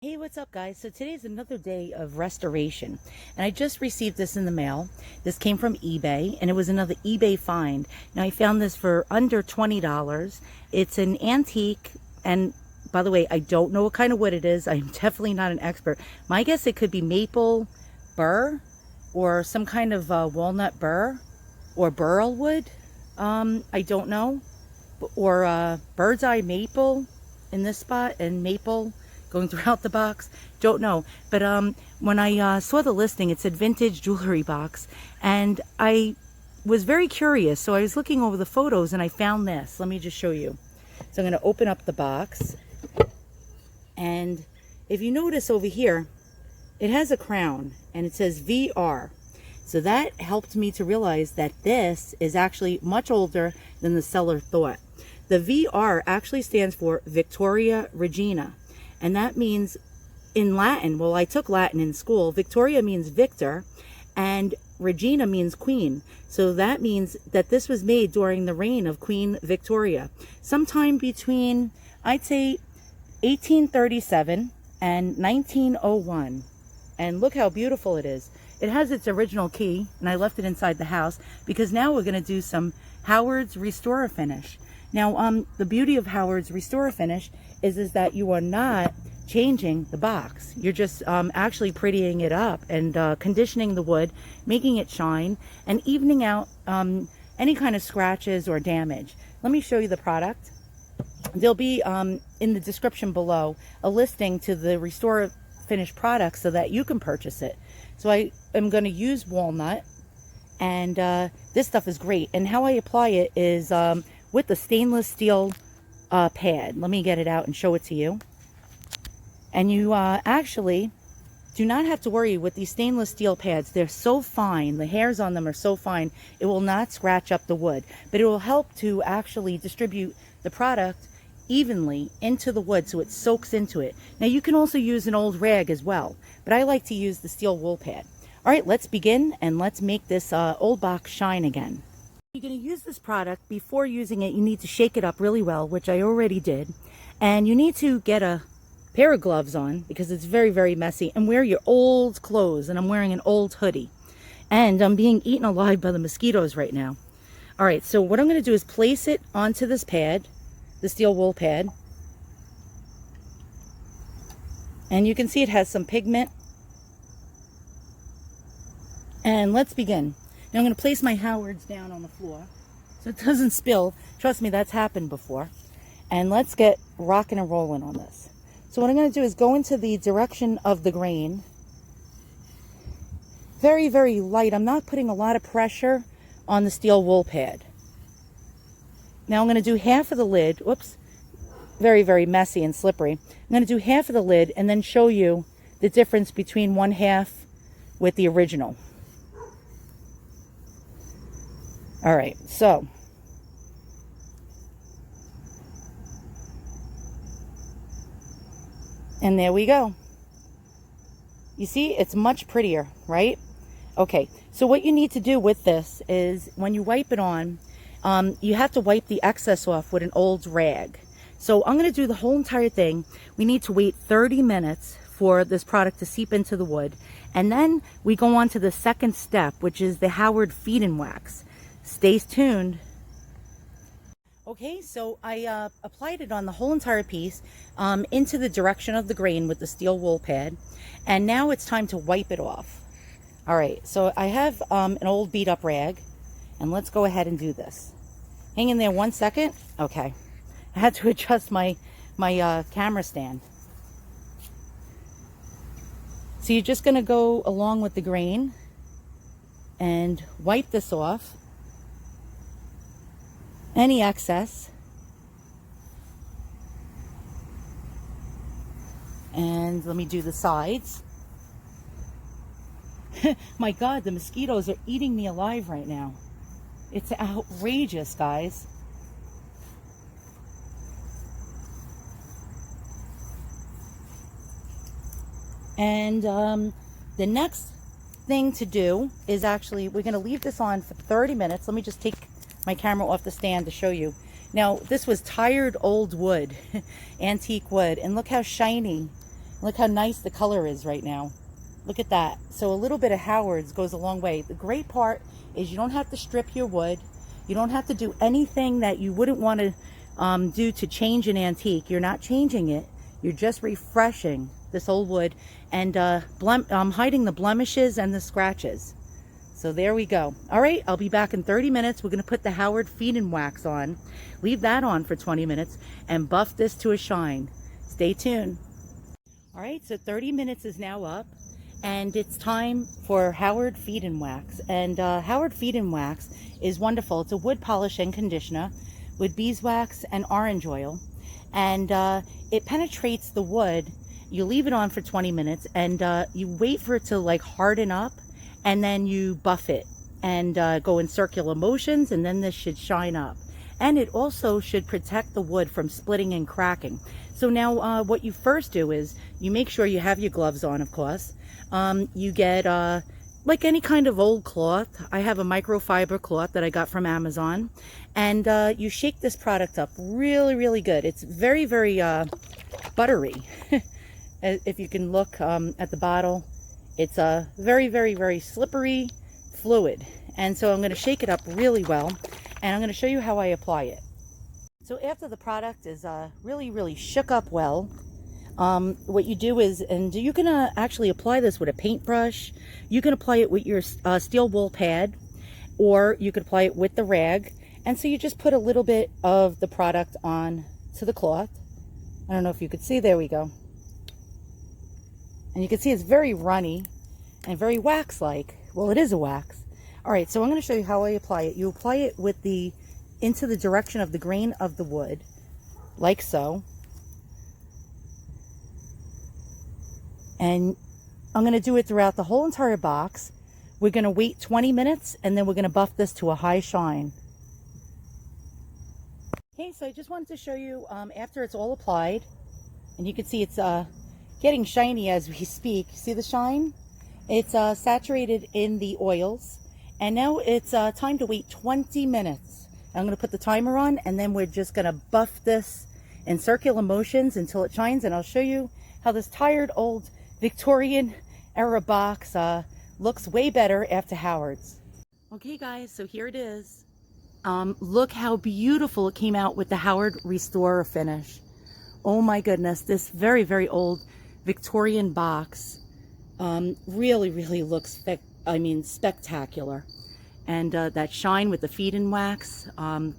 Hey, what's up, guys? So today's another day of restoration, and I just received this in the mail. This came from eBay, and it was another eBay find. Now, I found this for under $20. It's an antique, and by the way, I don't know what kind of wood it is. I'm definitely not an expert. My guess, it could be maple burr or some kind of walnut burr or burl wood. I don't know. Or bird's eye maple in this spot, and maple going throughout the box. Don't know. But when I saw the listing, it said vintage jewelry box, and I was very curious. So I was looking over the photos and I found this. Let me just show you. So I'm going to open up the box, and if you notice over here, it has a crown and it says VR. So that helped me to realize that this is actually much older than the seller thought. The VR actually stands for Victoria Regina. And that means in Latin, well, I took Latin in school, Victoria means victor, and Regina means queen. So that means that this was made during the reign of Queen Victoria, sometime between, I'd say, 1837 and 1901. And look how beautiful it is. It has its original key, and I left it inside the house because now we're going to do some Howard's Restor A Finish. Now, the beauty of Howard's Restor A Finish is that you are not changing the box. You're just actually prettying it up and conditioning the wood, making it shine, and evening out any kind of scratches or damage. Let me show you the product. There'll be in the description below a listing to the Restor A Finish products so that you can purchase it. So I am going to use walnut, and this stuff is great. And how I apply it is with the stainless steel pad. Let me get it out and show it to you. And you actually do not have to worry with these stainless steel pads. They're so fine. The hairs on them are so fine. It will not scratch up the wood, but it will help to actually distribute the product evenly into the wood so it soaks into it. Now, you can also use an old rag as well, but I like to use the steel wool pad. All right, let's begin, and let's make this old box shine again. You're going to use this product. Before using it, you need to shake it up really well, which I already did. And you need to get a pair of gloves on because it's very, very messy, and wear your old clothes. And I'm wearing an old hoodie. And I'm being eaten alive by the mosquitoes right now. All right, so what I'm going to do is place it onto this pad, the steel wool pad. And you can see it has some pigment. And let's begin. Now I'm going to place my Howards down on the floor so it doesn't spill. Trust me, that's happened before. And let's get rocking and rolling on this. So what I'm going to do is go into the direction of the grain. Very, very light. I'm not putting a lot of pressure on the steel wool pad. Now I'm going to do half of the lid. Whoops. Very, very messy and slippery. I'm going to do half of the lid and then show you the difference between one half with the original. All right, so and there we go. You see, it's much prettier, right? Okay, so what you need to do with this is when you wipe it on, you have to wipe the excess off with an old rag. So I'm going to do the whole entire thing. We need to wait 30 minutes for this product to seep into the wood, and then we go on to the second step, which is the Howard feed and wax. Stay tuned. Okay, so I applied it on the whole entire piece into the direction of the grain with the steel wool pad, and now it's time to wipe it off. All right, so I have an old beat up rag, and let's go ahead and do this. Hang in there 1 second. Okay, I had to adjust my camera stand. So you're just going to go along with the grain and wipe this off. Any excess. And let me do the sides. My God, the mosquitoes are eating me alive right now. It's outrageous, guys. And the next thing to do is actually, we're going to leave this on for 30 minutes. Let me just take my camera off the stand to show you. Now, this was tired old wood, antique wood, and look how shiny Look how nice the color is right now. Look at that. So a little bit of Howard's goes a long way. The great part is you don't have to strip your wood. You don't have to do anything that you wouldn't want to do to change an antique. You're not changing it. You're just refreshing this old wood and hiding the blemishes and the scratches. So there we go. All right, I'll be back in 30 minutes. We're going to put the Howard feed and wax on. Leave that on for 20 minutes and buff this to a shine. Stay tuned. All right, so 30 minutes is now up and it's time for Howard feed and wax. And Howard feed and wax is wonderful. It's a wood polish and conditioner with beeswax and orange oil. And it penetrates the wood. You leave it on for 20 minutes and you wait for it to like harden up, and then you buff it and go in circular motions, and then this should shine up. And it also should protect the wood from splitting and cracking. So now what you first do is you make sure you have your gloves on, of course. You get like any kind of old cloth. I have a microfiber cloth that I got from Amazon. And you shake this product up really, really good. It's very, very buttery. If you can look at the bottle, it's a very, very, very slippery fluid. And so I'm going to shake it up really well, and I'm going to show you how I apply it. So after the product is really, really shook up well, what you do is, and you can actually apply this with a paintbrush. You can apply it with your steel wool pad, or you could apply it with the rag. And so you just put a little bit of the product on to the cloth. I don't know if you could see, there we go. And you can see it's very runny and very wax-like. Well, it is a wax. All right, so I'm going to show you how I apply it. You apply it with into the direction of the grain of the wood, like so. And I'm going to do it throughout the whole entire box. We're going to wait 20 minutes, and then we're going to buff this to a high shine. Okay, so I just wanted to show you after it's all applied, and you can see it's getting shiny as we speak. See the shine? It's saturated in the oils, and now it's time to wait 20 minutes. I'm going to put the timer on, and then we're just going to buff this in circular motions until it shines, and I'll show you how this tired old Victorian era box looks way better after Howard's. Okay guys, so here it is. Look how beautiful it came out with the Howard Restor A Finish. Oh my goodness, this very, very old Victorian box really, really looks spectacular. And that shine with the feed and wax,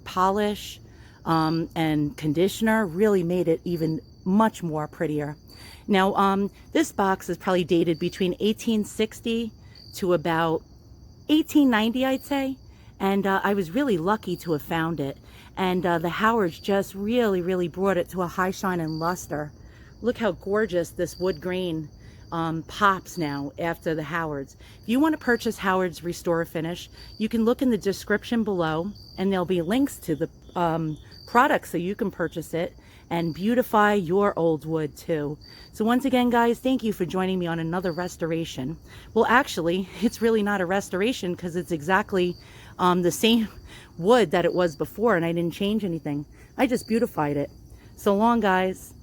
polish, and conditioner really made it even much more prettier. Now, this box is probably dated between 1860 to about 1890, I'd say. And I was really lucky to have found it. And the Howards just really, really brought it to a high shine and luster. Look how gorgeous this wood grain pops now after the Howards. If you want to purchase Howard's RestorAFinish, you can look in the description below, and there'll be links to the products so you can purchase it and beautify your old wood too. So once again, guys, thank you for joining me on another restoration. Well, actually, it's really not a restoration because it's exactly the same wood that it was before, and I didn't change anything. I just beautified it. So long, guys.